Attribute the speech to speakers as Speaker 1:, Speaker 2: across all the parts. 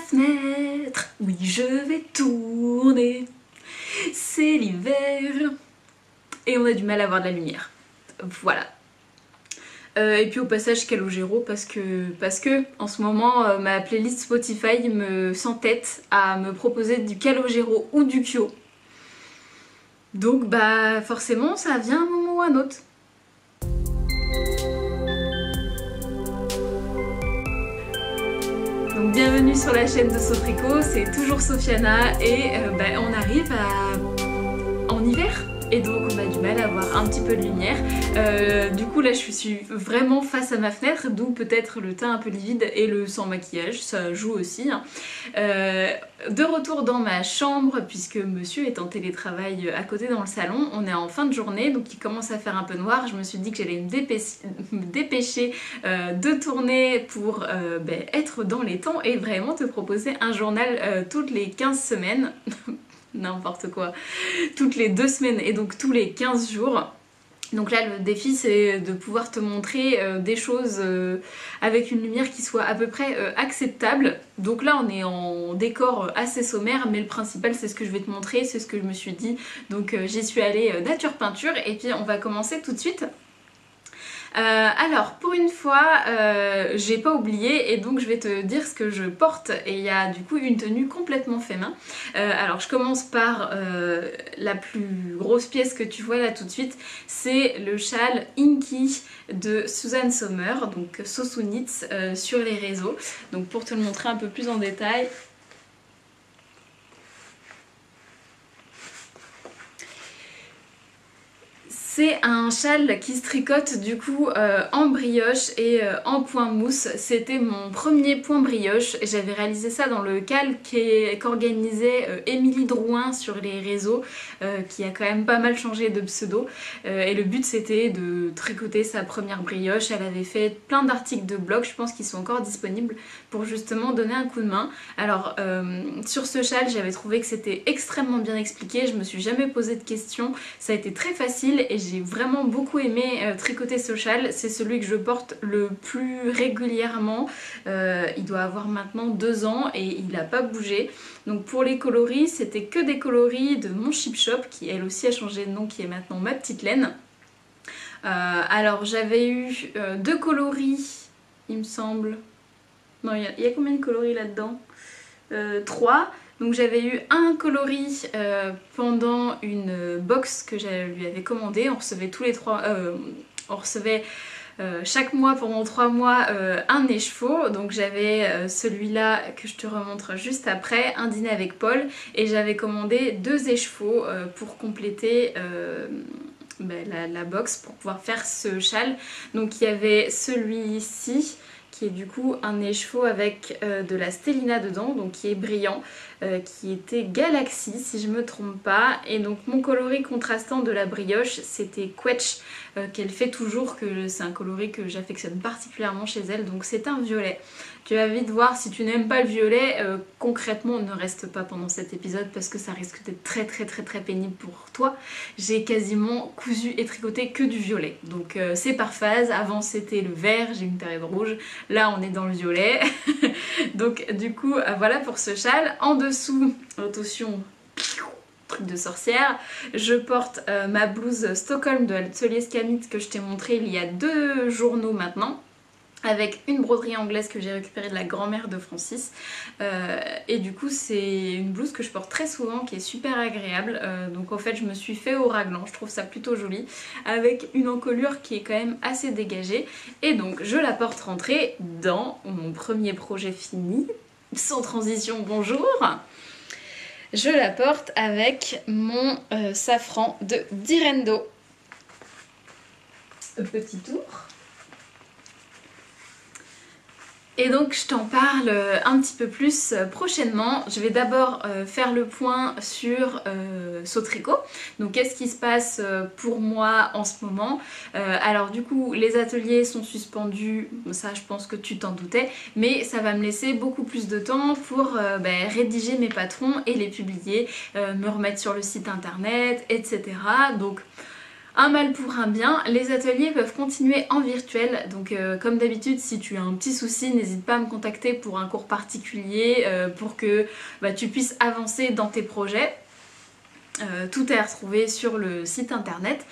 Speaker 1: fenêtre, oui je vais tourner, c'est l'hiver et on a du mal à avoir de la lumière. Voilà. Et puis au passage Calogero parce que en ce moment ma playlist Spotify me s'entête à me proposer du Calogero ou du Kyo. Donc bah forcément ça vient un moment ou un autre. Donc bienvenue sur la chaîne de Sotrico, c'est toujours Sofiana et on arrive en hiver. Et donc on a du mal à avoir un petit peu de lumière. Du coup là je suis vraiment face à ma fenêtre, d'où peut-être le teint un peu livide et le sans maquillage, ça joue aussi. Hein. De retour dans ma chambre, puisque monsieur est en télétravail à côté dans le salon, on est en fin de journée, donc il commence à faire un peu noir. Je me suis dit que j'allais me dépêcher de tourner pour être dans les temps et vraiment te proposer un journal toutes les 15 semaines. N'importe quoi, toutes les 2 semaines et donc tous les 15 jours. Donc là le défi c'est de pouvoir te montrer des choses avec une lumière qui soit à peu près acceptable. Donc là on est en décor assez sommaire, mais le principal c'est ce que je vais te montrer, c'est ce que je me suis dit. Donc j'y suis allée nature peinture et puis on va commencer tout de suite. Alors pour une fois j'ai pas oublié et donc je vais te dire ce que je porte et il y a du coup une tenue complètement fait main. Alors je commence par la plus grosse pièce que tu vois là tout de suite, c'est le châle Inky de Suzanne Sommer, donc Sosu Knits sur les réseaux. Donc pour te le montrer un peu plus en détail. C'est un châle qui se tricote du coup en brioche et en point mousse. C'était mon premier point brioche. J'avais réalisé ça dans le cal qu'organisait Émilie Drouin sur les réseaux, qui a quand même pas mal changé de pseudo. Et le but c'était de tricoter sa première brioche. Elle avait fait plein d'articles de blog, je pense qu'ils sont encore disponibles, pour justement donner un coup de main. Alors sur ce châle j'avais trouvé que c'était extrêmement bien expliqué, je me suis jamais posé de questions, ça a été très facile et j'ai vraiment beaucoup aimé tricoter ce châle. C'est celui que je porte le plus régulièrement. Il doit avoir maintenant 2 ans et il n'a pas bougé. Donc pour les coloris, c'était que des coloris de mon Chip Shop qui elle aussi a changé de nom, qui est maintenant Ma Petite Laine. Alors j'avais eu 2 coloris, il me semble. Non, il y a combien de coloris là-dedans 3. Donc j'avais eu un coloris pendant une box que je lui avais commandée. On recevait tous les 3... on recevait chaque mois pendant 3 mois un écheveau. Donc j'avais celui-là que je te remontre juste après, un dîner avec Paul. Et j'avais commandé 2 écheveaux pour compléter... la box pour pouvoir faire ce châle. Donc il y avait celui-ci qui est du coup un écheveau avec de la stellina dedans, donc qui est brillant, qui était Galaxy si je me trompe pas. Et donc mon coloris contrastant de la brioche c'était Quetch, qu'elle fait toujours, que c'est un coloris que j'affectionne particulièrement chez elle, donc c'est un violet. Tu vas vite voir, si tu n'aimes pas le violet, concrètement ne reste pas pendant cet épisode parce que ça risque d'être très pénible pour toi. J'ai quasiment cousu et tricoté que du violet, donc c'est par phase. Avant c'était le vert, j'ai une période rouge, là on est dans le violet. Donc du coup voilà pour ce châle. En dessous, attention, truc de sorcière, je porte ma blouse Stockholm de l'atelier Scamit que je t'ai montré il y a 2 journaux maintenant, avec une broderie anglaise que j'ai récupérée de la grand-mère de Francis. Et du coup c'est une blouse que je porte très souvent, qui est super agréable. Donc en fait je me suis fait au raglan, je trouve ça plutôt joli, avec une encolure qui est quand même assez dégagée. Et donc je la porte rentrée dans mon premier projet fini, sans transition, bonjour. Je la porte avec mon safran de Direndo. Petit tour. Et donc je t'en parle un petit peu plus prochainement. Je vais d'abord faire le point sur Sotrico. Donc qu'est-ce qui se passe pour moi en ce moment. Alors du coup les ateliers sont suspendus, ça je pense que tu t'en doutais, mais ça va me laisser beaucoup plus de temps pour rédiger mes patrons et les publier, me remettre sur le site internet, etc. Donc Un mal pour un bien, les ateliers peuvent continuer en virtuel, donc comme d'habitude si tu as un petit souci n'hésite pas à me contacter pour un cours particulier pour que tu puisses avancer dans tes projets. Tout est à retrouver sur le site internet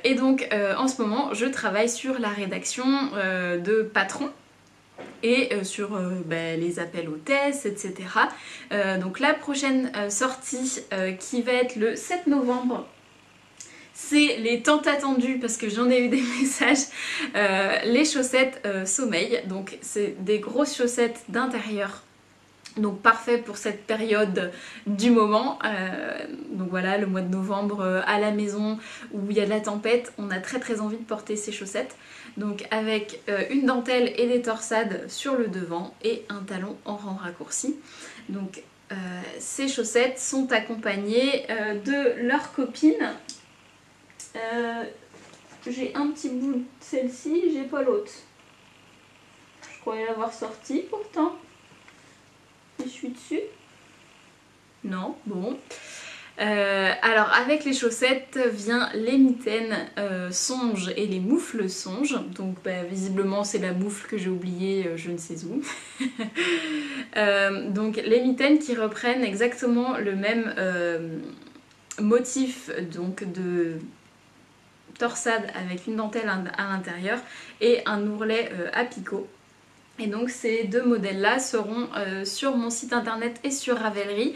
Speaker 1: et donc en ce moment je travaille sur la rédaction de patrons et sur les appels aux tests, etc. Donc la prochaine sortie qui va être le 7 novembre, c'est les tant attendus parce que j'en ai eu des messages, les chaussettes sommeil. Donc c'est des grosses chaussettes d'intérieur. Donc parfait pour cette période du moment. Donc voilà, le mois de novembre à la maison où il y a de la tempête, on a très envie de porter ces chaussettes. Donc avec une dentelle et des torsades sur le devant et un talon en rang raccourci. Donc ces chaussettes sont accompagnées de leur copine. J'ai un petit bout de celle-ci, j'ai pas l'autre. Je croyais l'avoir sortie pourtant. Je suis dessus. Non, bon. Alors avec les chaussettes vient les mitaines songe et les moufles songe. Donc visiblement c'est la moufle que j'ai oubliée je ne sais où. Donc les mitaines qui reprennent exactement le même motif donc de torsade avec une dentelle à l'intérieur et un ourlet à picot. Et donc ces deux modèles là seront sur mon site internet et sur Ravelry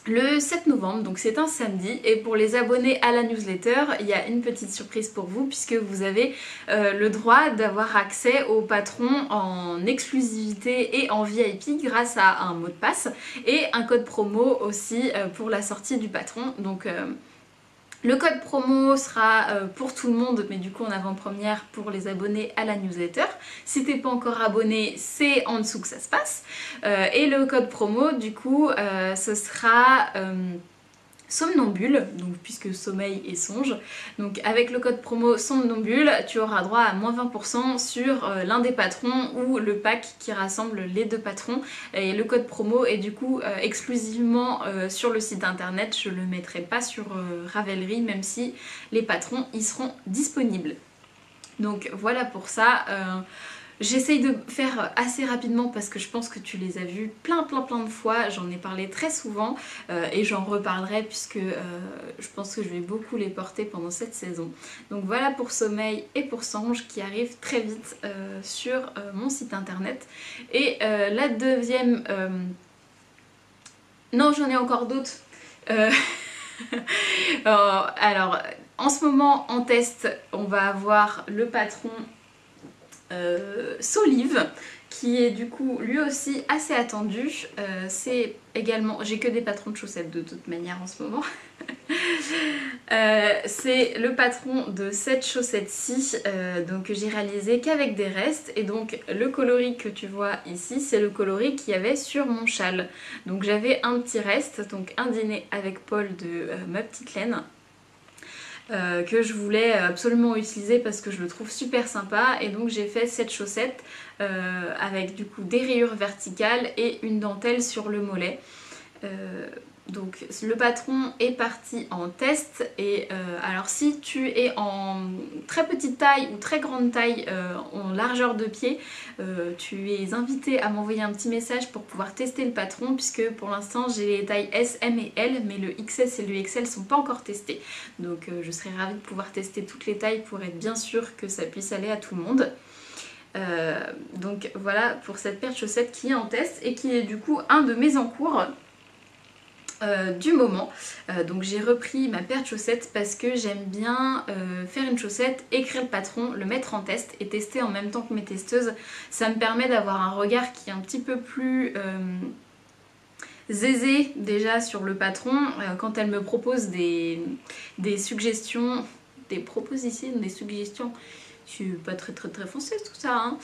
Speaker 1: le 7 novembre, donc c'est un samedi. Et pour les abonnés à la newsletter, il y a une petite surprise pour vous puisque vous avez le droit d'avoir accès au patron en exclusivité et en VIP grâce à un mot de passe et un code promo aussi pour la sortie du patron. Donc le code promo sera pour tout le monde, mais du coup en avant-première pour les abonnés à la newsletter. Si t'es pas encore abonné, c'est en dessous que ça se passe. Et le code promo, du coup, ce sera somnambule, donc puisque sommeil et songe. Donc avec le code promo somnambule, tu auras droit à moins 20% sur l'un des patrons ou le pack qui rassemble les deux patrons. Et le code promo est du coup exclusivement sur le site internet. Je le mettrai pas sur Ravelry, même si les patrons y seront disponibles. Donc voilà pour ça. J'essaye de faire assez rapidement parce que je pense que tu les as vus plein de fois, j'en ai parlé très souvent et j'en reparlerai puisque je pense que je vais beaucoup les porter pendant cette saison. Donc voilà pour Sommeil et pour Songe qui arrivent très vite sur mon site internet. Et la deuxième... Non, j'en ai encore d'autres. Alors, en ce moment en test, on va avoir le patron Solive qui est du coup lui aussi assez attendu. C'est également, j'ai que des patrons de chaussettes de toute manière en ce moment. C'est le patron de cette chaussette-ci donc que j'ai réalisé qu'avec des restes. Et donc le coloris que tu vois ici, c'est le coloris qu'il y avait sur mon châle. Donc j'avais un petit reste, donc un dîner avec Paul de ma petite laine. Que je voulais absolument utiliser parce que je le trouve super sympa, et donc j'ai fait cette chaussette avec du coup des rayures verticales et une dentelle sur le mollet. Donc le patron est parti en test et alors si tu es en très petite taille ou très grande taille en largeur de pied, tu es invité à m'envoyer un petit message pour pouvoir tester le patron, puisque pour l'instant j'ai les tailles S, M et L, mais le XS et le XL sont pas encore testés. Donc je serais ravie de pouvoir tester toutes les tailles pour être bien sûre que ça puisse aller à tout le monde. Donc voilà pour cette paire de chaussettes qui est en test et qui est du coup un de mes encours du moment. Donc j'ai repris ma paire de chaussettes parce que j'aime bien faire une chaussette, écrire le patron, le mettre en test et tester en même temps que mes testeuses. Ça me permet d'avoir un regard qui est un petit peu plus aisé déjà sur le patron quand elle me propose des suggestions, des propositions, des suggestions. C'est pas très foncé tout ça, hein.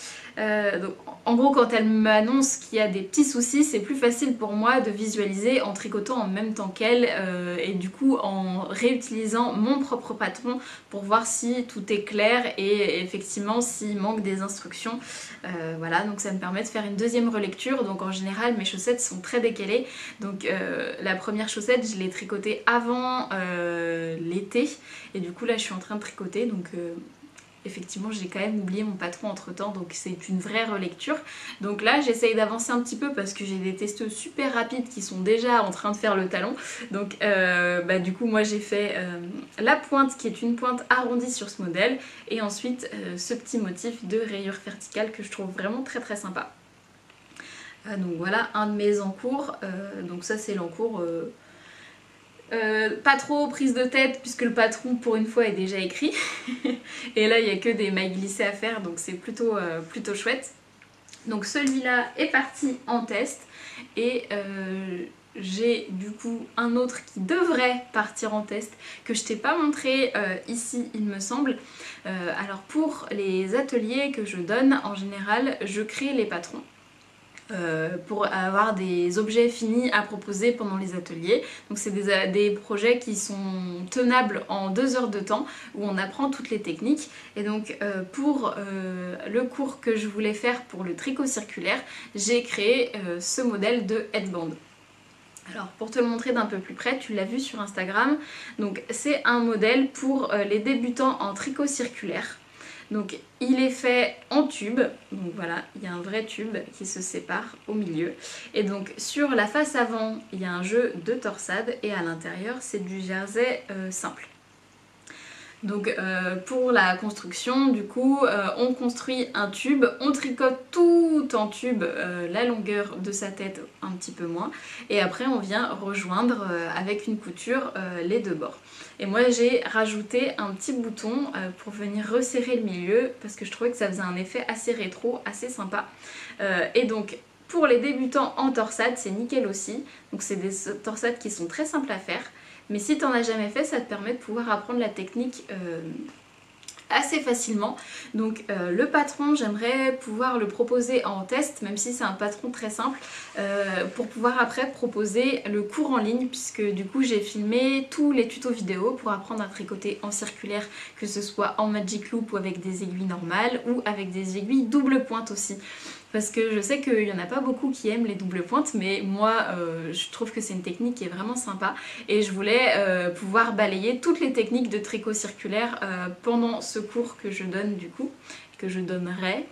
Speaker 1: Donc, en gros, quand elle m'annonce qu'il y a des petits soucis, c'est plus facile pour moi de visualiser en tricotant en même temps qu'elle et du coup en réutilisant mon propre patron pour voir si tout est clair et effectivement s'il manque des instructions. Voilà, donc ça me permet de faire une deuxième relecture. Donc en général mes chaussettes sont très décalées, donc la première chaussette je l'ai tricotée avant l'été et du coup là je suis en train de tricoter, donc effectivement j'ai quand même oublié mon patron entre temps, donc c'est une vraie relecture. Donc là j'essaye d'avancer un petit peu parce que j'ai des testeuses super rapides qui sont déjà en train de faire le talon. Donc du coup moi j'ai fait la pointe qui est une pointe arrondie sur ce modèle et ensuite ce petit motif de rayure verticale que je trouve vraiment très sympa. Donc voilà un de mes encours, donc ça c'est l'encours pas trop prise de tête puisque le patron pour une fois est déjà écrit et là il n'y a que des mailles glissées à faire, donc c'est plutôt chouette. Donc celui-là est parti en test et j'ai du coup un autre qui devrait partir en test que je t'ai pas montré ici il me semble. Alors pour les ateliers que je donne en général je crée les patrons pour avoir des objets finis à proposer pendant les ateliers. Donc c'est des projets qui sont tenables en 2 heures de temps où on apprend toutes les techniques. Et donc pour le cours que je voulais faire pour le tricot circulaire, j'ai créé ce modèle de headband. Alors pour te le montrer d'un peu plus près, tu l'as vu sur Instagram, donc c'est un modèle pour les débutants en tricot circulaire. Donc il est fait en tube, donc voilà, il y a un vrai tube qui se sépare au milieu. Et donc sur la face avant, il y a un jeu de torsade et à l'intérieur c'est du jersey simple. Donc pour la construction, du coup, on construit un tube, on tricote tout en tube la longueur de sa tête, un petit peu moins, et après on vient rejoindre avec une couture les deux bords. Et moi j'ai rajouté un petit bouton pour venir resserrer le milieu parce que je trouvais que ça faisait un effet assez rétro, assez sympa. Et donc pour les débutants en torsade, c'est nickel aussi. Donc c'est des torsades qui sont très simples à faire. Mais si tu n'en as jamais fait, ça te permet de pouvoir apprendre la technique assez facilement. Donc le patron, j'aimerais pouvoir le proposer en test, même si c'est un patron très simple, pour pouvoir après proposer le cours en ligne, puisque du coup j'ai filmé tous les tutos vidéo pour apprendre à tricoter en circulaire, que ce soit en magic loop ou avec des aiguilles normales ou avec des aiguilles double pointe aussi. Parce que je sais qu'il n'y en a pas beaucoup qui aiment les doubles pointes, mais moi je trouve que c'est une technique qui est vraiment sympa et je voulais pouvoir balayer toutes les techniques de tricot circulaire pendant ce cours que je donne du coup, que je donnerai.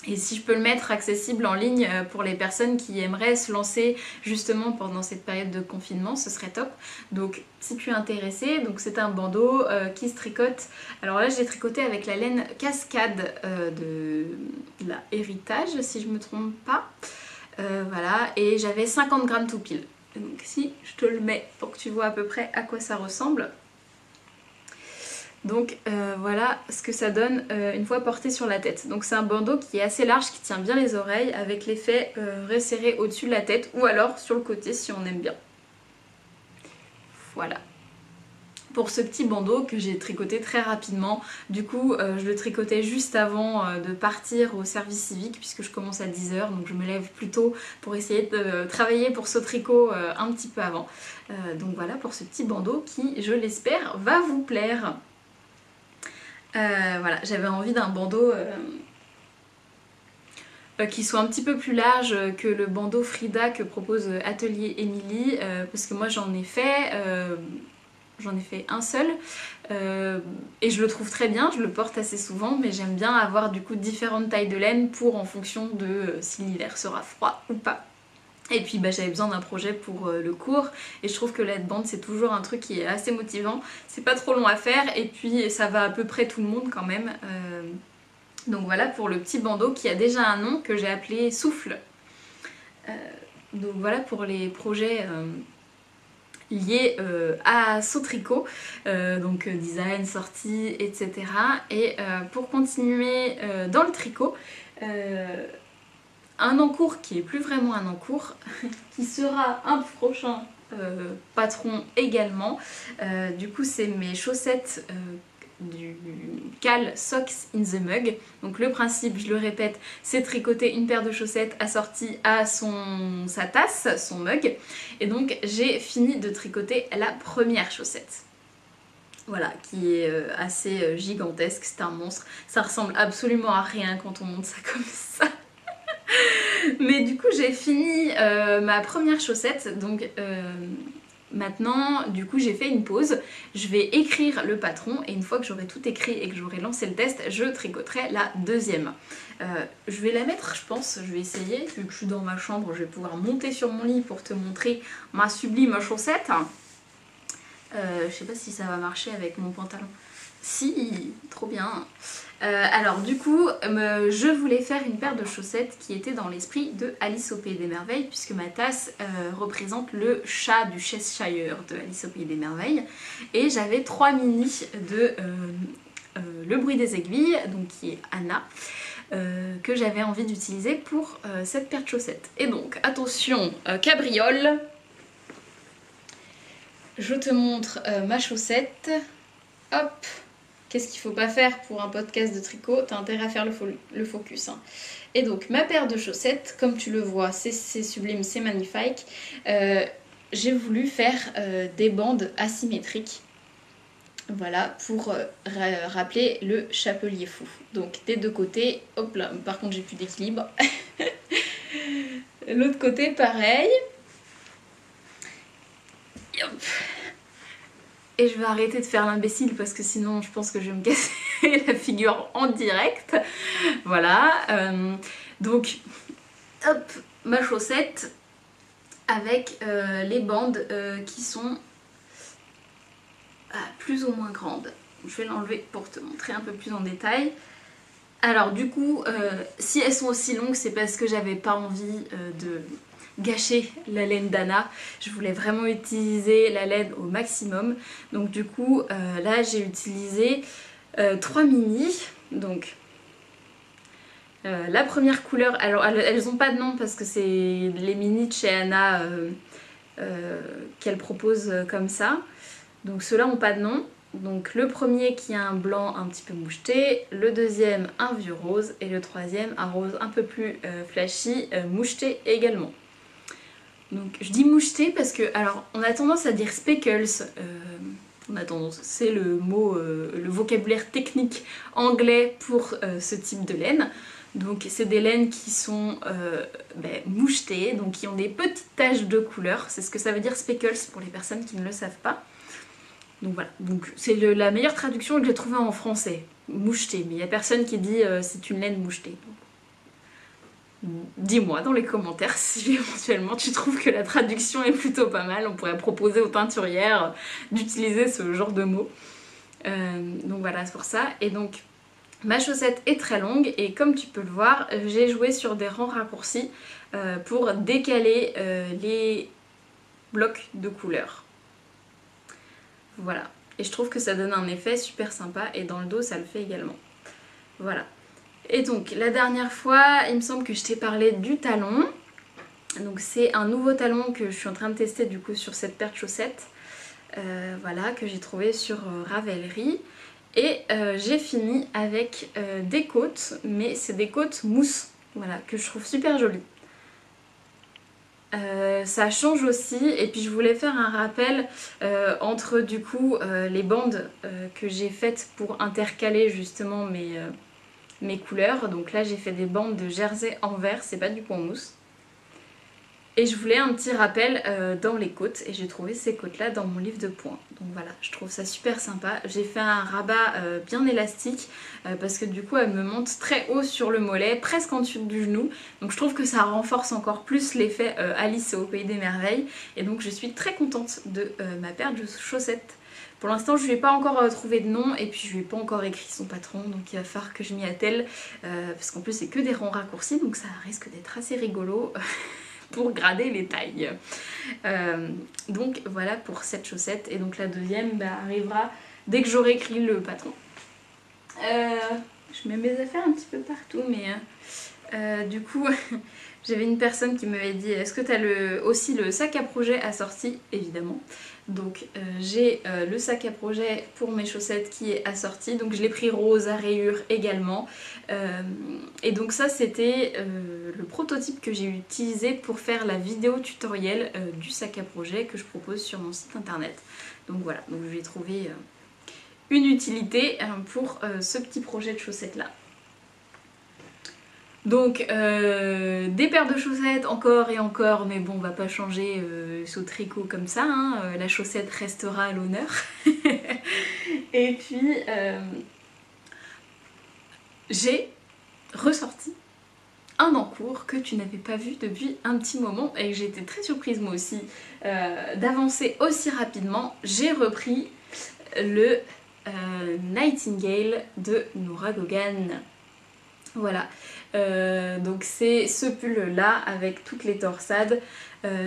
Speaker 1: Et si je peux le mettre accessible en ligne pour les personnes qui aimeraient se lancer justement pendant cette période de confinement, ce serait top. Donc si tu es intéressé, donc c'est un bandeau qui se tricote. Alors là je l'ai tricoté avec la laine cascade de la Héritage si je me trompe pas. Voilà, et j'avais 50 grammes tout pile. Donc si je te le mets pour que tu vois à peu près à quoi ça ressemble. Donc voilà ce que ça donne une fois porté sur la tête. Donc c'est un bandeau qui est assez large, qui tient bien les oreilles avec l'effet resserré au-dessus de la tête ou alors sur le côté si on aime bien. Voilà. Pour ce petit bandeau que j'ai tricoté très rapidement. Du coup je le tricotais juste avant de partir au service civique puisque je commence à 10 h, donc je me lève plus tôt pour essayer de travailler pour ce tricot un petit peu avant. Donc voilà pour ce petit bandeau qui, je l'espère, va vous plaire. Voilà, j'avais envie d'un bandeau qui soit un petit peu plus large que le bandeau Frida que propose Atelier Émilie parce que moi j'en ai fait un seul et je le trouve très bien, je le porte assez souvent, mais j'aime bien avoir du coup différentes tailles de laine pour en fonction de si l'hiver sera froid ou pas. Et puis j'avais besoin d'un projet pour le cours et je trouve que l'headband c'est toujours un truc qui est assez motivant, c'est pas trop long à faire et puis ça va à peu près tout le monde quand même. Donc voilà pour le petit bandeau qui a déjà un nom que j'ai appelé Souffle. Donc voilà pour les projets liés à ce tricot, donc design, sortie, etc. Et pour continuer dans le tricot, un encours qui est plus vraiment un encours, qui sera un prochain patron également. Du coup c'est mes chaussettes du cal Socks in the Mug. Donc le principe, je le répète, c'est tricoter une paire de chaussettes assortie à sa tasse, son mug. Et donc j'ai fini de tricoter la première chaussette. Voilà, qui est assez gigantesque, c'est un monstre. Ça ressemble absolument à rien quand on monte ça comme ça. Mais du coup j'ai fini ma première chaussette, donc maintenant du coup j'ai fait une pause. Je vais écrire le patron et une fois que j'aurai tout écrit et que j'aurai lancé le test, je tricoterai la deuxième. Je vais la mettre, je pense, je vais essayer, vu que je suis dans ma chambre, je vais pouvoir monter sur mon lit pour te montrer ma sublime chaussette. Je sais pas si ça va marcher avec mon pantalon. Si, trop bien. Alors du coup, je voulais faire une paire de chaussettes qui était dans l'esprit de Alice au Pays des Merveilles, puisque ma tasse représente le chat du Cheshire de Alice au Pays des Merveilles. Et j'avais 3 mini de Le Bruit des Aiguilles, donc qui est Anna, que j'avais envie d'utiliser pour cette paire de chaussettes. Et donc, attention, cabriole. Je te montre ma chaussette. Hop. Qu'est-ce qu'il faut pas faire pour un podcast de tricot? T'as intérêt à faire le focus. Hein. Et donc ma paire de chaussettes, comme tu le vois, c'est sublime, c'est magnifique. J'ai voulu faire des bandes asymétriques. Voilà, pour rappeler le chapelier fou. Donc des deux côtés, hop là, par contre j'ai plus d'équilibre. L'autre côté pareil. Et hop. Et je vais arrêter de faire l'imbécile parce que sinon je pense que je vais me casser la figure en direct. Voilà. Donc, hop, ma chaussette avec les bandes qui sont plus ou moins grandes. Je vais l'enlever pour te montrer un peu plus en détail. Alors du coup, si elles sont aussi longues, c'est parce que j'avais pas envie de gâcher la laine d'Anna. Je voulais vraiment utiliser la laine au maximum. Donc du coup, là j'ai utilisé 3 mini. Donc la première couleur, alors elles n'ont pas de nom parce que c'est les mini de chez Anna qu'elle propose comme ça. Donc ceux-là n'ont pas de nom. Donc le premier qui a un blanc un petit peu moucheté, le deuxième un vieux rose et le troisième un rose un peu plus flashy, moucheté également. Donc je dis moucheté parce que, alors on a tendance à dire speckles, c'est le mot, le vocabulaire technique anglais pour ce type de laine. Donc c'est des laines qui sont mouchetées, donc qui ont des petites taches de couleur, c'est ce que ça veut dire speckles pour les personnes qui ne le savent pas. Donc voilà, donc c'est la meilleure traduction que j'ai trouvée en français, moucheté, mais il n'y a personne qui dit c'est une laine mouchetée. Dis-moi dans les commentaires si éventuellement tu trouves que la traduction est plutôt pas mal. On pourrait proposer aux teinturières d'utiliser ce genre de mots. Donc voilà, c'est pour ça. Et donc ma chaussette est très longue et comme tu peux le voir, j'ai joué sur des rangs raccourcis pour décaler les blocs de couleurs. Voilà. Et je trouve que ça donne un effet super sympa et dans le dos ça le fait également. Voilà. Et donc la dernière fois, il me semble que je t'ai parlé du talon. Donc c'est un nouveau talon que je suis en train de tester du coup sur cette paire de chaussettes. Voilà, que j'ai trouvé sur Ravelry. Et j'ai fini avec des côtes, mais c'est des côtes mousse. Voilà, que je trouve super jolies. Ça change aussi et puis je voulais faire un rappel entre du coup les bandes que j'ai faites pour intercaler justement mes couleurs. Donc là j'ai fait des bandes de jersey en vert, c'est pas du point mousse. Et je voulais un petit rappel dans les côtes et j'ai trouvé ces côtes là dans mon livre de points. Donc voilà, je trouve ça super sympa. J'ai fait un rabat bien élastique parce que du coup elle me monte très haut sur le mollet, presque en dessous du genou. Donc je trouve que ça renforce encore plus l'effet Alice au Pays des Merveilles. Et donc je suis très contente de ma paire de chaussettes. Pour l'instant je lui ai pas encore trouvé de nom et puis je lui ai pas encore écrit son patron, donc il va falloir que je m'y attelle parce qu'en plus c'est que des rangs raccourcis donc ça risque d'être assez rigolo pour grader les tailles. Donc voilà pour cette chaussette et donc la deuxième arrivera dès que j'aurai écrit le patron. Je mets mes affaires un petit peu partout mais Du coup, j'avais une personne qui m'avait dit est-ce que tu as aussi le sac à projet assorti? Évidemment. Donc j'ai le sac à projet pour mes chaussettes qui est assorti. Donc je l'ai pris rose à rayures également. Et donc ça c'était le prototype que j'ai utilisé pour faire la vidéo tutoriel du sac à projet que je propose sur mon site internet. Donc voilà, donc je vais trouver une utilité pour ce petit projet de chaussettes là. Donc des paires de chaussettes encore et encore, mais bon on va pas changer ce tricot comme ça, hein. La chaussette restera à l'honneur. Et puis j'ai ressorti un encours que tu n'avais pas vu depuis un petit moment et que j'étais très surprise moi aussi d'avancer aussi rapidement. J'ai repris le Nightingale de Nora Gogan. Voilà, donc c'est ce pull là avec toutes les torsades.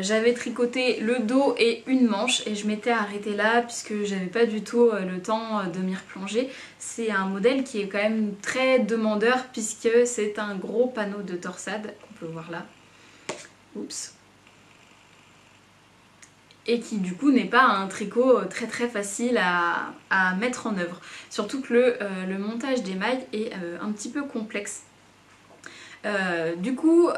Speaker 1: J'avais tricoté le dos et une manche et je m'étais arrêtée là puisque j'avais pas du tout le temps de m'y replonger. C'est un modèle qui est quand même très demandeur puisque c'est un gros panneau de torsade qu'on peut voir là. Oups. Et qui du coup n'est pas un tricot très facile à mettre en œuvre. Surtout que le montage des mailles est un petit peu complexe. Du coup,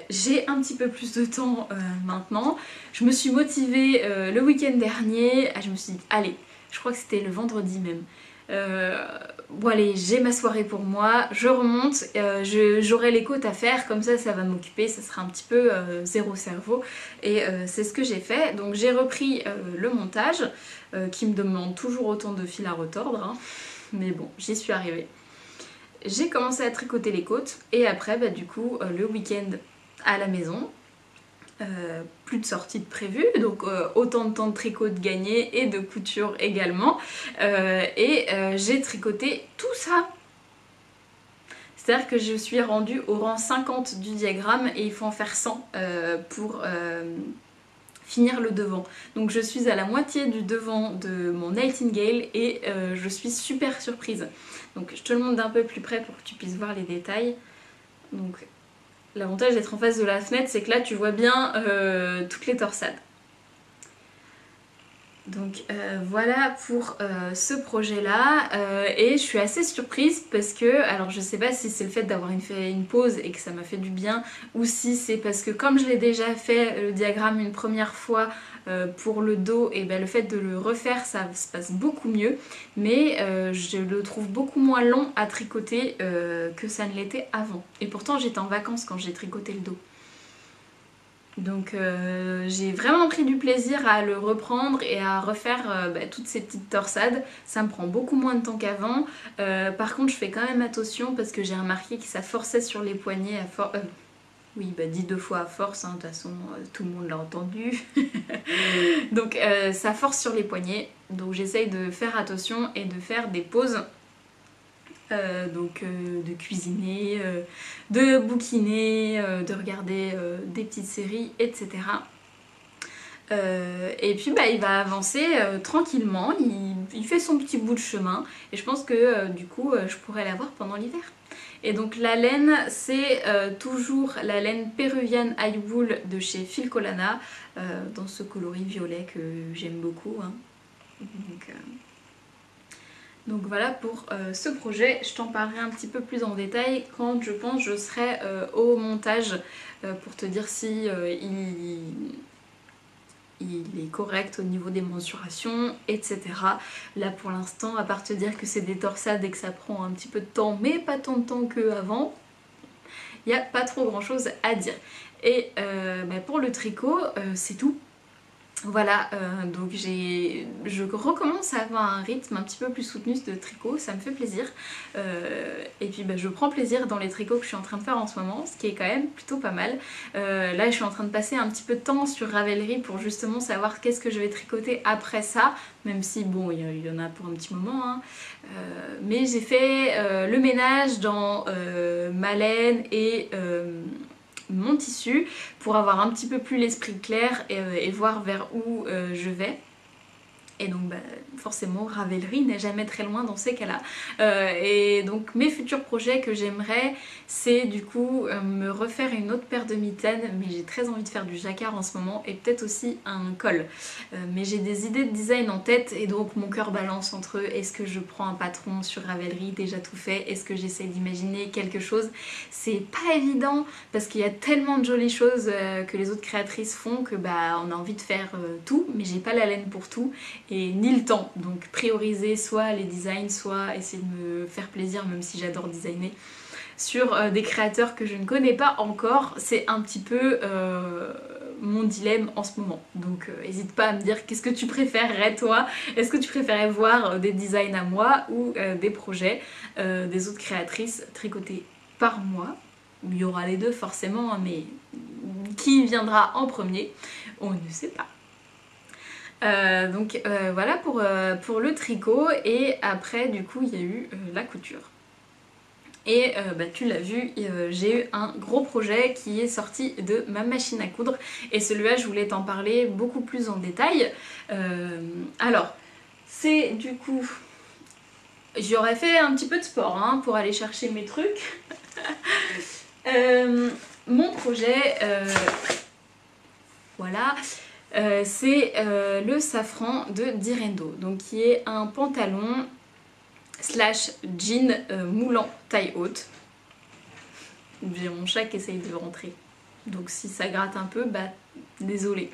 Speaker 1: j'ai un petit peu plus de temps maintenant. Je me suis motivée le week-end dernier. Je me suis dit, allez, je crois que c'était le vendredi même. Bon allez, j'ai ma soirée pour moi, je remonte, j'aurai les côtes à faire, comme ça va m'occuper, ça sera un petit peu zéro cerveau. Et c'est ce que j'ai fait. Donc j'ai repris le montage, qui me demande toujours autant de fil à retordre, hein. Mais bon, j'y suis arrivée. J'ai commencé à tricoter les côtes et après du coup le week-end à la maison, plus de sorties de prévues, donc autant de temps de tricot de gagné et de couture également, et j'ai tricoté tout ça. C'est-à-dire que je suis rendue au rang 50 du diagramme et il faut en faire 100 pour finir le devant. Donc je suis à la moitié du devant de mon Nightingale et je suis super surprise. Donc je te le montre d'un peu plus près pour que tu puisses voir les détails. Donc l'avantage d'être en face de la fenêtre, c'est que là tu vois bien toutes les torsades. Donc voilà pour ce projet là, et je suis assez surprise parce que, alors je sais pas si c'est le fait d'avoir fait une pause et que ça m'a fait du bien, ou si c'est parce que comme je l'ai déjà fait le diagramme une première fois pour le dos, et le fait de le refaire ça se passe beaucoup mieux, mais je le trouve beaucoup moins long à tricoter que ça ne l'était avant. Et pourtant j'étais en vacances quand j'ai tricoté le dos. Donc j'ai vraiment pris du plaisir à le reprendre et à refaire toutes ces petites torsades. Ça me prend beaucoup moins de temps qu'avant. Par contre je fais quand même attention parce que j'ai remarqué que ça forçait sur les poignets à force. Oui, dis 2 fois à force, hein, de toute façon tout le monde l'a entendu. Donc ça force sur les poignets. Donc j'essaye de faire attention et de faire des pauses. De cuisiner, de bouquiner, de regarder des petites séries, etc. Et puis il va avancer tranquillement, il fait son petit bout de chemin et je pense que du coup je pourrais l'avoir pendant l'hiver. Et donc la laine, c'est toujours la laine péruvienne high wool de chez Filcolana, dans ce coloris violet que j'aime beaucoup, hein. Donc voilà pour ce projet. Je t'en parlerai un petit peu plus en détail quand je pense je serai au montage pour te dire si il est correct au niveau des mensurations, etc. Là pour l'instant, à part te dire que c'est des torsades et que ça prend un petit peu de temps, mais pas tant de temps qu'avant, il n'y a pas trop grand chose à dire. Et pour le tricot, c'est tout. Voilà, donc je recommence à avoir un rythme un petit peu plus soutenu de tricot, ça me fait plaisir. Et puis je prends plaisir dans les tricots que je suis en train de faire en ce moment, ce qui est quand même plutôt pas mal. Là je suis en train de passer un petit peu de temps sur Ravelry pour justement savoir qu'est-ce que je vais tricoter après ça, même si bon il y en a pour un petit moment, hein. Mais j'ai fait le ménage dans ma laine et mon tissu pour avoir un petit peu plus l'esprit clair et voir vers où je vais. Et donc bah, forcément Ravelry n'est jamais très loin dans ces cas-là. Et donc mes futurs projets que j'aimerais, c'est du coup me refaire une autre paire de mitaines, mais j'ai très envie de faire du jacquard en ce moment, et peut-être aussi un col. Mais j'ai des idées de design en tête, et donc mon cœur balance entre est-ce que je prends un patron sur Ravelry déjà tout fait, est-ce que j'essaie d'imaginer quelque chose. C'est pas évident parce qu'il y a tellement de jolies choses que les autres créatrices font que bah on a envie de faire tout, mais j'ai pas la laine pour tout et ni le temps, donc prioriser soit les designs, soit essayer de me faire plaisir, même si j'adore designer, sur des créateurs que je ne connais pas encore. C'est un petit peu mon dilemme en ce moment, donc n'hésite pas à me dire qu'est-ce que tu préférerais toi, est-ce que tu préférais voir des designs à moi ou des projets des autres créatrices tricotés par moi. Il y aura les deux forcément, mais qui viendra en premier, on ne sait pas. Donc voilà pour le tricot, et après du coup il y a eu la couture. Et bah, tu l'as vu, j'ai eu un gros projet qui est sorti de ma machine à coudre, et celui-là je voulais t'en parler beaucoup plus en détail. Alors c'est du coup, j'aurais fait un petit peu de sport hein, pour aller chercher mes trucs. Mon projet, voilà, c'est le safran de Direndo, donc qui est un pantalon slash jean moulant taille haute. J'ai mon chat qui essaye de rentrer, donc si ça gratte un peu, bah désolé.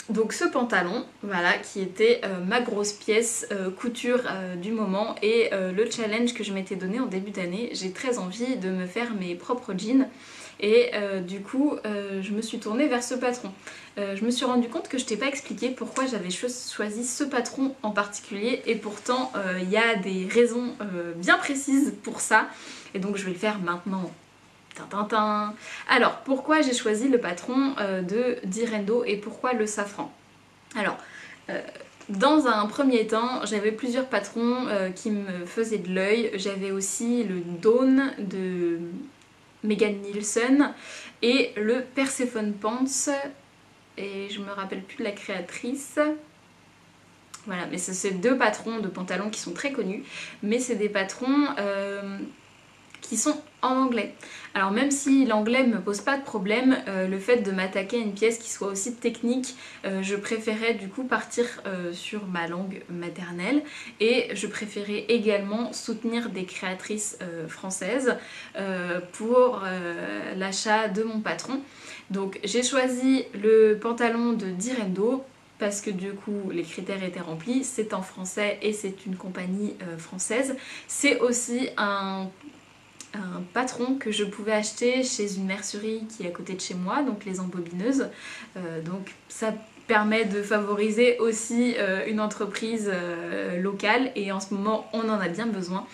Speaker 1: Donc ce pantalon, voilà, qui était ma grosse pièce couture du moment, et le challenge que je m'étais donné en début d'année. J'ai très envie de me faire mes propres jeans, et du coup je me suis tournée vers ce patron. Je me suis rendu compte que je t'ai pas expliqué pourquoi j'avais choisi ce patron en particulier, et pourtant il y a des raisons bien précises pour ça, et donc je vais le faire maintenant. Tintintin. Alors, pourquoi j'ai choisi le patron de Direndo et pourquoi le safran? Alors, dans un premier temps, j'avais plusieurs patrons qui me faisaient de l'œil. J'avais aussi le Dawn de Megan Nielsen et le Persephone Pants, et je me rappelle plus de la créatrice. Voilà, mais c'est ces deux patrons de pantalons qui sont très connus, mais c'est des patrons qui sont en anglais. Alors même si l'anglais me pose pas de problème, le fait de m'attaquer à une pièce qui soit aussi technique, je préférais du coup partir sur ma langue maternelle, et je préférais également soutenir des créatrices françaises pour l'achat de mon patron. Donc j'ai choisi le pantalon de Direndo parce que du coup les critères étaient remplis, c'est en français et c'est une compagnie française. C'est aussi un patron que je pouvais acheter chez une mercerie qui est à côté de chez moi, donc les Embobineuses. Donc ça permet de favoriser aussi une entreprise locale, et en ce moment on en a bien besoin.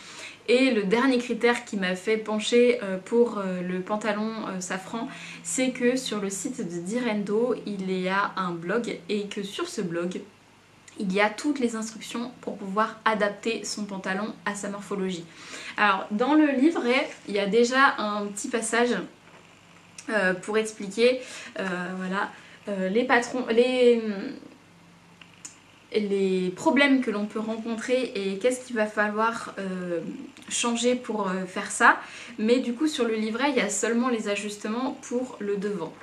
Speaker 1: Et le dernier critère qui m'a fait pencher pour le pantalon safran, c'est que sur le site de Direndo, il y a un blog, et que sur ce blog, il y a toutes les instructions pour pouvoir adapter son pantalon à sa morphologie. Alors dans le livret, il y a déjà un petit passage pour expliquer voilà, les patrons, les problèmes que l'on peut rencontrer et qu'est-ce qu'il va falloir changer pour faire ça. Mais du coup sur le livret, il y a seulement les ajustements pour le devant.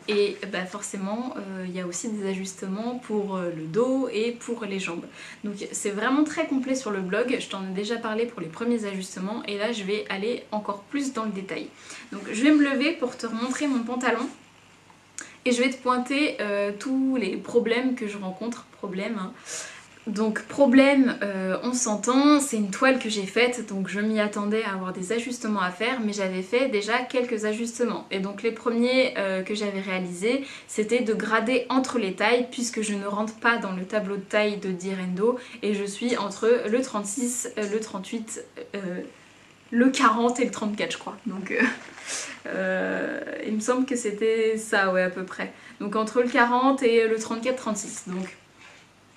Speaker 1: Et bah forcément il y a aussi des ajustements pour le dos et pour les jambes. Donc c'est vraiment très complet sur le blog, je t'en ai déjà parlé pour les premiers ajustements, et là je vais aller encore plus dans le détail. Donc je vais me lever pour te remontrer mon pantalon, et je vais te pointer tous les problèmes que je rencontre. Hein. Donc problème, on s'entend, c'est une toile que j'ai faite, donc je m'y attendais à avoir des ajustements à faire, mais j'avais fait déjà quelques ajustements. Et donc les premiers que j'avais réalisés, c'était de grader entre les tailles, puisque je ne rentre pas dans le tableau de taille de Direndo, et je suis entre le 36, le 38, le 40 et le 34 je crois. Donc il me semble que c'était ça, ouais, à peu près. Donc entre le 40 et le 34-36, donc...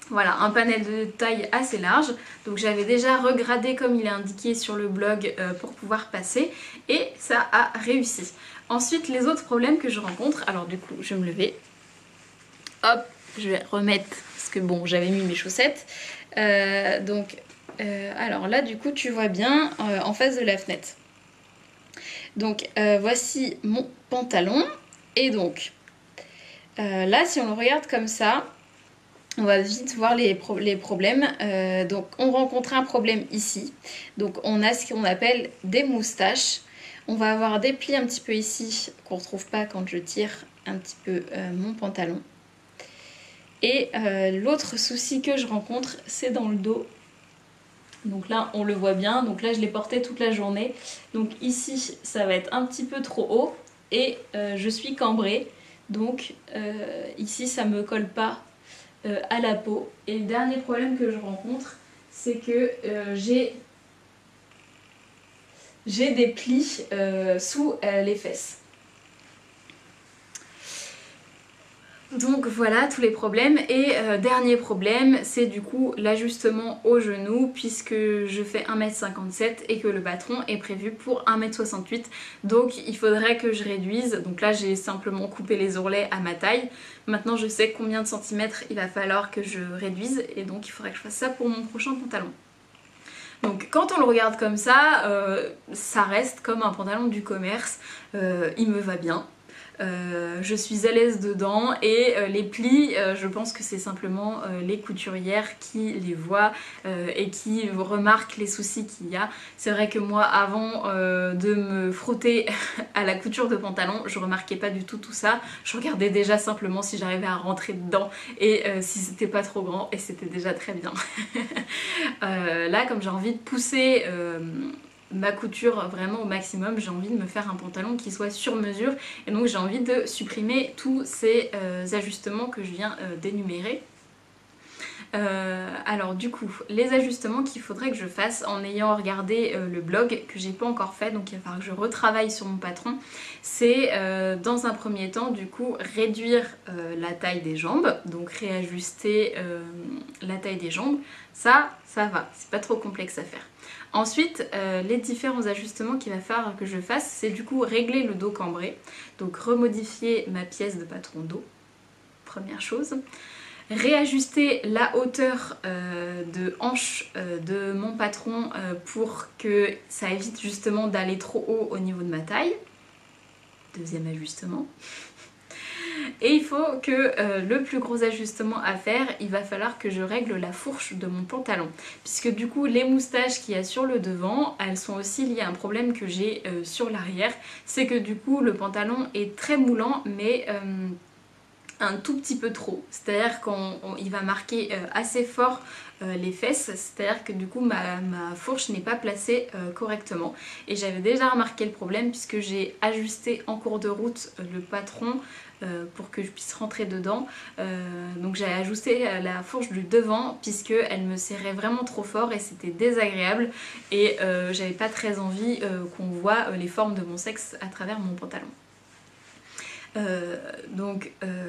Speaker 1: Voilà, un panel de taille assez large, donc j'avais déjà regradé comme il est indiqué sur le blog pour pouvoir passer, et ça a réussi. Ensuite, les autres problèmes que je rencontre, alors du coup je vais me lever, hop, je vais remettre, parce que bon, j'avais mis mes chaussettes. Alors là, du coup, tu vois bien en face de la fenêtre. Donc, voici mon pantalon. Et donc, là, si on le regarde comme ça, on va vite voir les problèmes. Donc, on rencontre un problème ici. Donc, on a ce qu'on appelle des moustaches. On va avoir des plis un petit peu ici qu'on ne retrouve pas quand je tire un petit peu mon pantalon. Et l'autre souci que je rencontre, c'est dans le dos. Donc là, on le voit bien. Donc là, je l'ai porté toute la journée. Donc ici, ça va être un petit peu trop haut. Et je suis cambrée. Donc ici, ça ne me colle pas à la peau. Et le dernier problème que je rencontre, c'est que j'ai des plis sous les fesses. Donc voilà tous les problèmes. Et dernier problème, c'est du coup l'ajustement au genou, puisque je fais 1m57 et que le patron est prévu pour 1m68. Donc il faudrait que je réduise. Donc là j'ai simplement coupé les ourlets à ma taille. Maintenant je sais combien de centimètres il va falloir que je réduise, et donc il faudrait que je fasse ça pour mon prochain pantalon. Donc quand on le regarde comme ça, ça reste comme un pantalon du commerce. Il me va bien. Je suis à l'aise dedans, et les plis, je pense que c'est simplement les couturières qui les voient et qui remarquent les soucis qu'il y a. C'est vrai que moi, avant de me frotter à la couture de pantalon, je remarquais pas du tout ça. Je regardais déjà simplement si j'arrivais à rentrer dedans et si c'était pas trop grand, et c'était déjà très bien. Là, comme j'ai envie de pousser ma couture vraiment au maximum, j'ai envie de me faire un pantalon qui soit sur mesure, et donc j'ai envie de supprimer tous ces ajustements que je viens d'énumérer. Alors du coup, les ajustements qu'il faudrait que je fasse en ayant regardé le blog, que j'ai pas encore fait, donc il va falloir que je retravaille sur mon patron, c'est dans un premier temps du coup réduire la taille des jambes, donc réajuster la taille des jambes. Ça va, c'est pas trop complexe à faire. Ensuite, les différents ajustements qu'il va falloir que je fasse, c'est du coup régler le dos cambré, donc remodifier ma pièce de patron dos, première chose. Réajuster la hauteur de hanche de mon patron pour que ça évite justement d'aller trop haut au niveau de ma taille. Deuxième ajustement. Et il faut que le plus gros ajustement à faire, il va falloir que je règle la fourche de mon pantalon. Puisque du coup, les moustaches qu'il y a sur le devant, elles sont aussi liées à un problème que j'ai sur l'arrière. C'est que du coup, le pantalon est très moulant, mais un tout petit peu trop. C'est-à-dire qu'il va marquer assez fort les fesses, c'est-à-dire que du coup ma fourche n'est pas placée correctement. Et j'avais déjà remarqué le problème puisque j'ai ajusté en cours de route le patron pour que je puisse rentrer dedans. Donc j'ai ajusté la fourche du devant puisque elle me serrait vraiment trop fort et c'était désagréable, et j'avais pas très envie qu'on voit les formes de mon sexe à travers mon pantalon.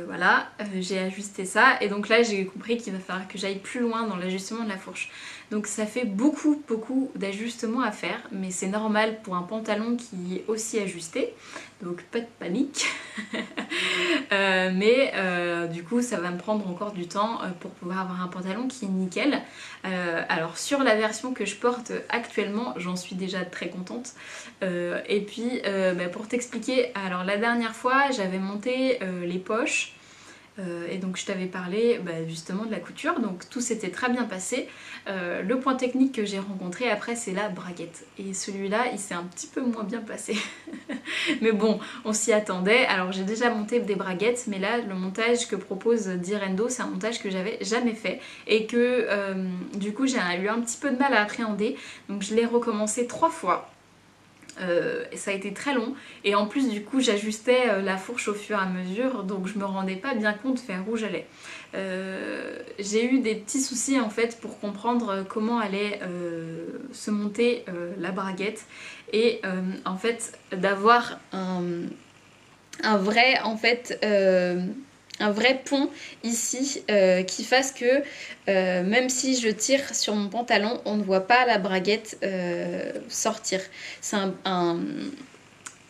Speaker 1: Voilà, j'ai ajusté ça, et donc là j'ai compris qu'il va falloir que j'aille plus loin dans l'ajustement de la fourche. Donc ça fait beaucoup d'ajustements à faire, mais c'est normal pour un pantalon qui est aussi ajusté, donc pas de panique. Du coup ça va me prendre encore du temps pour pouvoir avoir un pantalon qui est nickel. Alors sur la version que je porte actuellement, j'en suis déjà très contente. Et puis pour t'expliquer, alors la dernière fois j'avais monté les poches. Et donc je t'avais parlé justement de la couture, donc tout s'était très bien passé. Le point technique que j'ai rencontré après, c'est la braguette, et celui-là il s'est un petit peu moins bien passé. Mais bon, on s'y attendait. Alors j'ai déjà monté des braguettes, mais là le montage que propose Direndo, c'est un montage que j'avais jamais fait et que du coup j'ai eu un petit peu de mal à appréhender, donc je l'ai recommencé 3 fois. Ça a été très long, et en plus du coup j'ajustais la fourche au fur et à mesure, donc je me rendais pas bien compte vers où j'allais. J'ai eu des petits soucis en fait pour comprendre comment allait se monter la braguette, et en fait d'avoir un vrai pont ici qui fasse que même si je tire sur mon pantalon, on ne voit pas la braguette sortir. C'est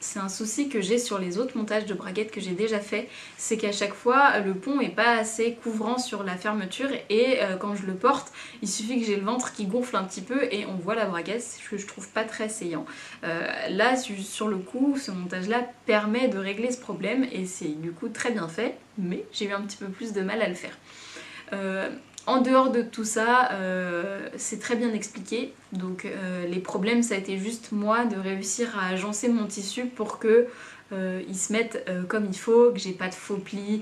Speaker 1: c'est un souci que j'ai sur les autres montages de braguettes que j'ai déjà fait, c'est qu'à chaque fois le pont est pas assez couvrant sur la fermeture et quand je le porte, il suffit que j'ai le ventre qui gonfle un petit peu et on voit la braguette, ce que je trouve pas très saillant. Là sur le coup, ce montage là permet de régler ce problème et c'est du coup très bien fait, mais j'ai eu un petit peu plus de mal à le faire. En dehors de tout ça, c'est très bien expliqué, donc les problèmes ça a été juste moi de réussir à agencer mon tissu pour que il se mette comme il faut, que j'ai pas de faux plis.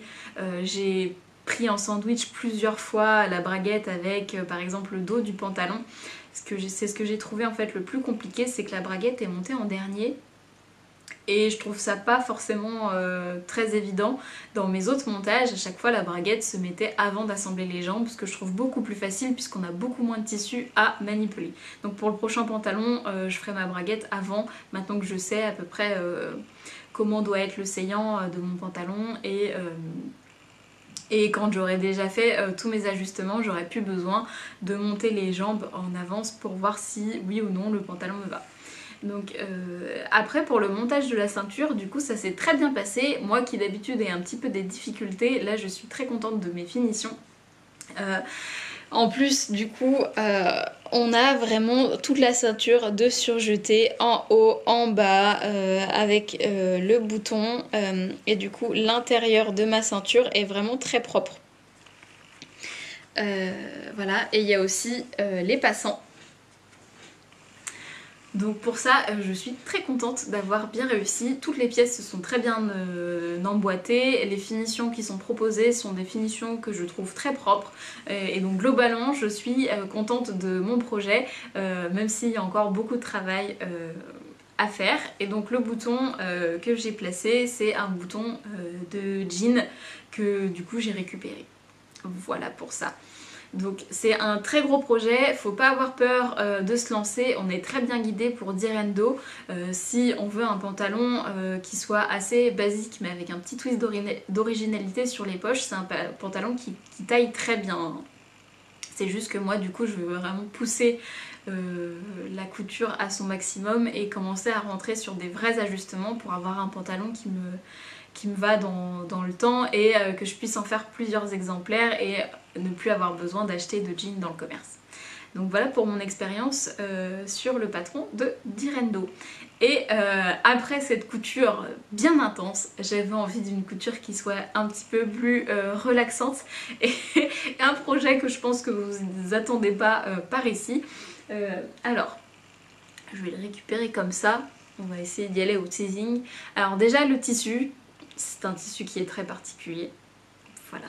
Speaker 1: J'ai pris en sandwich plusieurs fois la braguette avec par exemple le dos du pantalon. C'est ce que j'ai trouvé en fait le plus compliqué, c'est que la braguette est montée en dernier. Et je trouve ça pas forcément très évident. Dans mes autres montages, à chaque fois la braguette se mettait avant d'assembler les jambes, ce que je trouve beaucoup plus facile puisqu'on a beaucoup moins de tissu à manipuler. Donc pour le prochain pantalon, je ferai ma braguette avant, maintenant que je sais à peu près comment doit être le saillant de mon pantalon et quand j'aurai déjà fait tous mes ajustements, j'aurai plus besoin de monter les jambes en avance pour voir si oui ou non le pantalon me va. Donc après pour le montage de la ceinture, du coup ça s'est très bien passé. Moi qui d'habitude ai un petit peu des difficultés, là je suis très contente de mes finitions. En plus du coup on a vraiment toute la ceinture de surjeté en haut, en bas avec le bouton et du coup l'intérieur de ma ceinture est vraiment très propre. Voilà, et il y a aussi les passants. Donc pour ça, je suis très contente d'avoir bien réussi. Toutes les pièces se sont très bien emboîtées. Les finitions qui sont proposées sont des finitions que je trouve très propres. Et donc globalement, je suis contente de mon projet, même s'il y a encore beaucoup de travail à faire. Et donc le bouton que j'ai placé, c'est un bouton de jean que du coup j'ai récupéré. Voilà pour ça. Donc c'est un très gros projet, faut pas avoir peur de se lancer, on est très bien guidé pour Direndo. Si on veut un pantalon qui soit assez basique mais avec un petit twist d'originalité sur les poches, c'est un pantalon qui taille très bien. C'est juste que moi du coup je veux vraiment pousser la couture à son maximum et commencer à rentrer sur des vrais ajustements pour avoir un pantalon qui me va dans le temps et que je puisse en faire plusieurs exemplaires et ne plus avoir besoin d'acheter de jeans dans le commerce. Donc voilà pour mon expérience sur le patron de Direndo. Et après cette couture bien intense, j'avais envie d'une couture qui soit un petit peu plus relaxante et un projet que je pense que vous attendez pas par ici. Alors, je vais le récupérer comme ça, on va essayer d'y aller au teasing. Alors déjà le tissu, c'est un tissu qui est très particulier, voilà.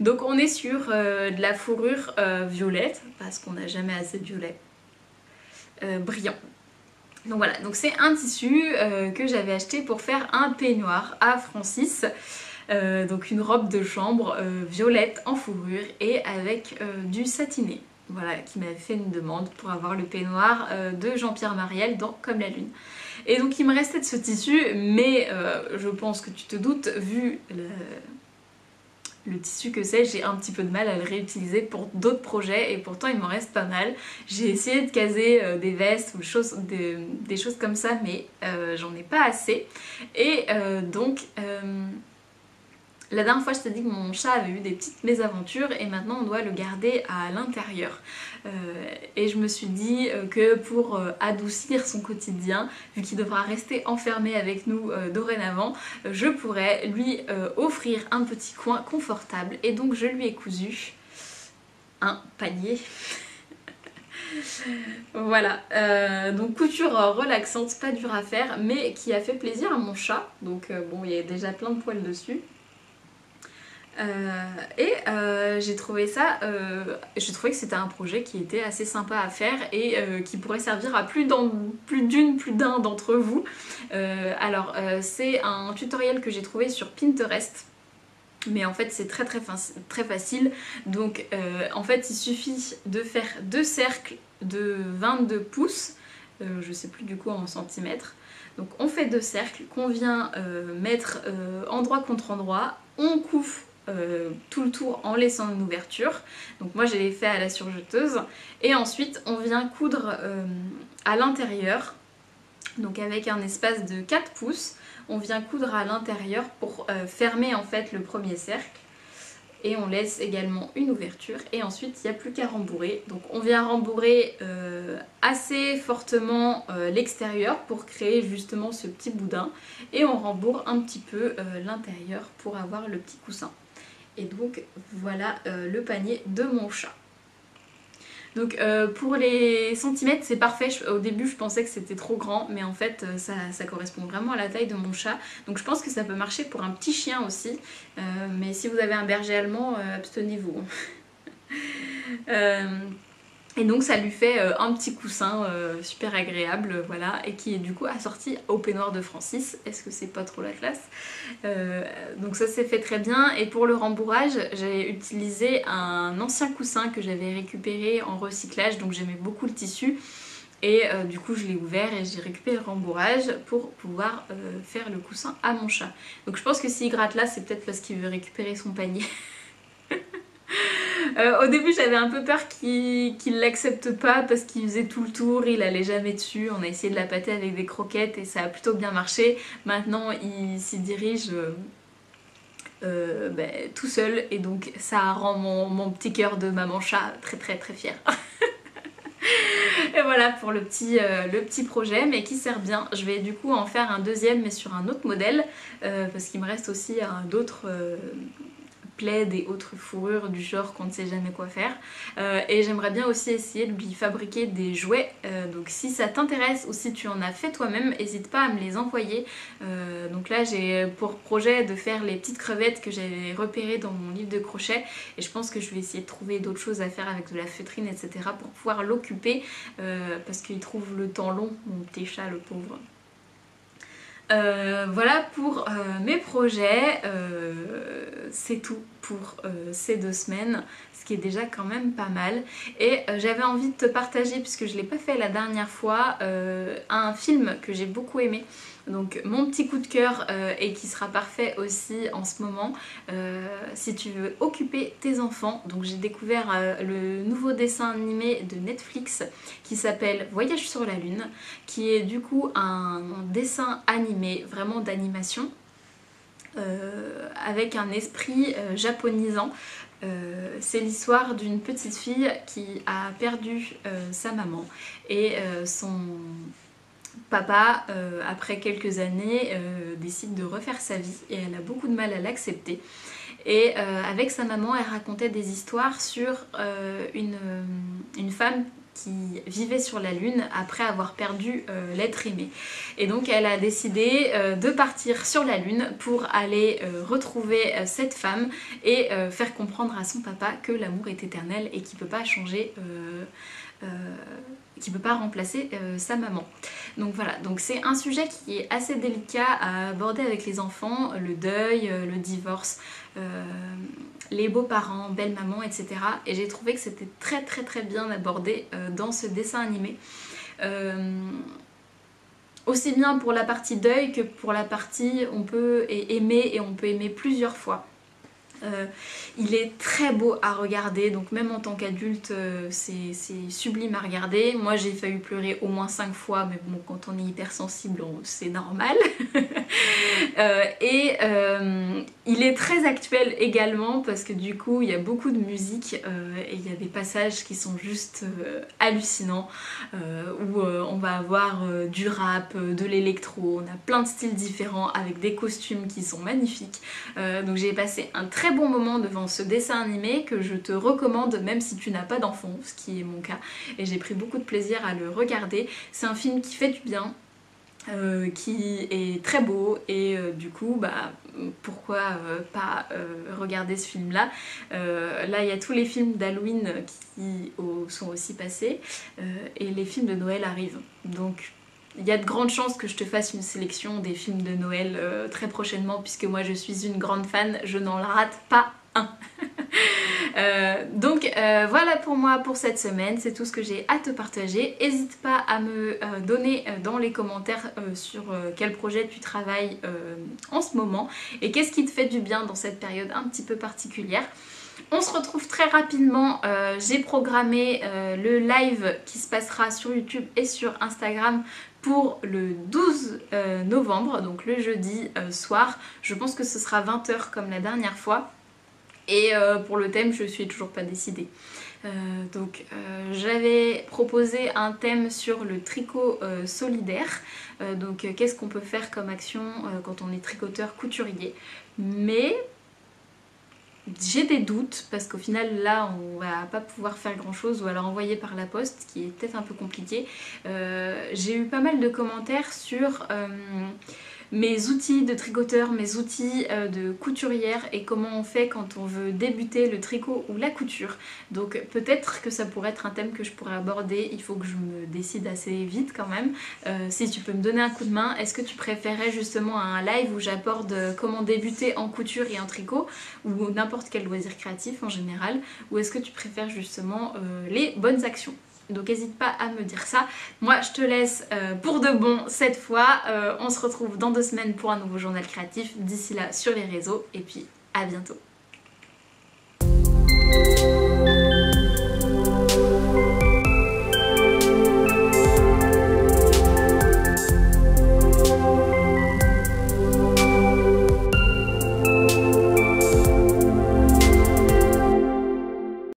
Speaker 1: Donc on est sur de la fourrure violette, parce qu'on n'a jamais assez de violet, brillant. Donc voilà, donc c'est un tissu que j'avais acheté pour faire un peignoir à Francis. Donc une robe de chambre violette en fourrure et avec du satiné. Voilà, qui m'avait fait une demande pour avoir le peignoir de Jean-Pierre Mariel dans Comme la Lune. Et donc il me restait de ce tissu, mais je pense que tu te doutes, vu le tissu que c'est, j'ai un petit peu de mal à le réutiliser pour d'autres projets et pourtant il m'en reste pas mal. J'ai essayé de caser des vestes ou des choses comme ça, mais j'en ai pas assez. Et donc la dernière fois je t'ai dit que mon chat avait eu des petites mésaventures et maintenant on doit le garder à l'intérieur. Et je me suis dit que pour adoucir son quotidien, vu qu'il devra rester enfermé avec nous dorénavant, je pourrais lui offrir un petit coin confortable. Et donc je lui ai cousu un panier. Voilà, donc couture relaxante, pas dure à faire, mais qui a fait plaisir à mon chat. Donc bon, il y a déjà plein de poils dessus. J'ai trouvé ça, j'ai trouvé que c'était un projet qui était assez sympa à faire et qui pourrait servir à plus d'un d'entre vous. C'est un tutoriel que j'ai trouvé sur Pinterest. Mais en fait c'est très facile. Donc en fait il suffit de faire deux cercles de 22 pouces, je sais plus du coup en centimètres. Donc on fait deux cercles qu'on vient mettre endroit contre endroit, on couvre tout le tour en laissant une ouverture. Donc moi j'ai fait à la surjeteuse et ensuite on vient coudre à l'intérieur Donc avec un espace de 4 pouces, on vient coudre à l'intérieur pour fermer en fait le premier cercle. Et on laisse également une ouverture et ensuite il n'y a plus qu'à rembourrer. Donc on vient rembourrer assez fortement l'extérieur pour créer justement ce petit boudin et on rembourre un petit peu l'intérieur pour avoir le petit coussin. Et donc voilà le panier de mon chat. Donc pour les centimètres c'est parfait, au début je pensais que c'était trop grand mais en fait ça correspond vraiment à la taille de mon chat. Donc je pense que ça peut marcher pour un petit chien aussi, mais si vous avez un berger allemand, abstenez-vous. Et donc ça lui fait un petit coussin super agréable, voilà, et qui est du coup assorti au peignoir de Francis. Est-ce que c'est pas trop la classe? Donc ça s'est fait très bien. Et pour le rembourrage, j'ai utilisé un ancien coussin que j'avais récupéré en recyclage, donc j'aimais beaucoup le tissu. Et du coup je l'ai ouvert et j'ai récupéré le rembourrage pour pouvoir faire le coussin à mon chat. Donc je pense que s'il gratte là, c'est peut-être parce qu'il veut récupérer son panier. Au début j'avais un peu peur qu'il l'accepte pas parce qu'il faisait tout le tour, il allait jamais dessus, on a essayé de l'appâter avec des croquettes et ça a plutôt bien marché. Maintenant il s'y dirige tout seul et donc ça rend mon petit cœur de maman chat très très très fier. Et voilà pour le petit projet, mais qui sert bien. Je vais du coup en faire un deuxième mais sur un autre modèle parce qu'il me reste aussi d'autres plaid et autres fourrures du genre qu'on ne sait jamais quoi faire, et j'aimerais bien aussi essayer de lui fabriquer des jouets, donc si ça t'intéresse ou si tu en as fait toi-même, n'hésite pas à me les envoyer. Donc là j'ai pour projet de faire les petites crevettes que j'avais repérées dans mon livre de crochet et je pense que je vais essayer de trouver d'autres choses à faire avec de la feutrine etc pour pouvoir l'occuper parce qu'il trouve le temps long, mon petit chat le pauvre. Voilà pour mes projets, c'est tout pour ces 2 semaines, ce qui est déjà quand même pas mal. Et j'avais envie de te partager, puisque je ne l'ai pas fait la dernière fois, un film que j'ai beaucoup aimé. Donc mon petit coup de cœur et qui sera parfait aussi en ce moment si tu veux occuper tes enfants. Donc j'ai découvert le nouveau dessin animé de Netflix qui s'appelle Voyage sur la Lune, qui est du coup un dessin animé vraiment d'animation avec un esprit japonisant. C'est l'histoire d'une petite fille qui a perdu sa maman et son papa, après quelques années, décide de refaire sa vie et elle a beaucoup de mal à l'accepter. Et avec sa maman, elle racontait des histoires sur une femme qui vivait sur la lune après avoir perdu l'être aimé. Et donc elle a décidé de partir sur la lune pour aller retrouver cette femme et faire comprendre à son papa que l'amour est éternel et qu'il ne peut pas changer, qui ne peut pas remplacer sa maman. Donc voilà, donc c'est un sujet qui est assez délicat à aborder avec les enfants, le deuil, le divorce, les beaux-parents, belle-maman, etc. Et j'ai trouvé que c'était très très très bien abordé dans ce dessin animé. Aussi bien pour la partie deuil que pour la partie on peut aimer et on peut aimer plusieurs fois. Il est très beau à regarder, donc même en tant qu'adulte c'est sublime à regarder. Moi j'ai failli pleurer au moins 5 fois, mais bon, quand on est hypersensible c'est normal. Il est très actuel également parce que du coup il y a beaucoup de musique et il y a des passages qui sont juste hallucinants où on va avoir du rap, de l'électro, on a plein de styles différents avec des costumes qui sont magnifiques. Donc j'ai passé un très bon moment devant ce dessin animé que je te recommande même si tu n'as pas d'enfant, ce qui est mon cas, et j'ai pris beaucoup de plaisir à le regarder. C'est un film qui fait du bien, qui est très beau et du coup bah pourquoi pas regarder ce film là. Là il y a tous les films d'Halloween qui sont aussi passés et les films de Noël arrivent, donc il y a de grandes chances que je te fasse une sélection des films de Noël très prochainement puisque moi je suis une grande fan, je n'en rate pas un. Donc voilà pour moi pour cette semaine, c'est tout ce que j'ai à te partager. N'hésite pas à me donner dans les commentaires sur quel projet tu travailles en ce moment et qu'est-ce qui te fait du bien dans cette période un petit peu particulière. On se retrouve très rapidement, j'ai programmé le live qui se passera sur YouTube et sur Instagram pour le 12 novembre, donc le jeudi soir. Je pense que ce sera 20 h comme la dernière fois. Et pour le thème, je suis toujours pas décidée. J'avais proposé un thème sur le tricot solidaire. Donc qu'est-ce qu'on peut faire comme action quand on est tricoteur couturier. Mais j'ai des doutes parce qu'au final là on va pas pouvoir faire grand chose ou alors envoyer par la poste, qui est peut-être un peu compliqué. J'ai eu pas mal de commentaires sur mes outils de tricoteur, mes outils de couturière et comment on fait quand on veut débuter le tricot ou la couture. Donc peut-être que ça pourrait être un thème que je pourrais aborder, il faut que je me décide assez vite quand même. Si tu peux me donner un coup de main, est-ce que tu préférais justement un live où j'aborde comment débuter en couture et en tricot, ou n'importe quel loisir créatif en général, ou est-ce que tu préfères justement les bonnes actions? Donc n'hésite pas à me dire ça. Moi je te laisse pour de bon cette fois. On se retrouve dans 2 semaines pour un nouveau journal créatif. D'ici là sur les réseaux et puis à bientôt.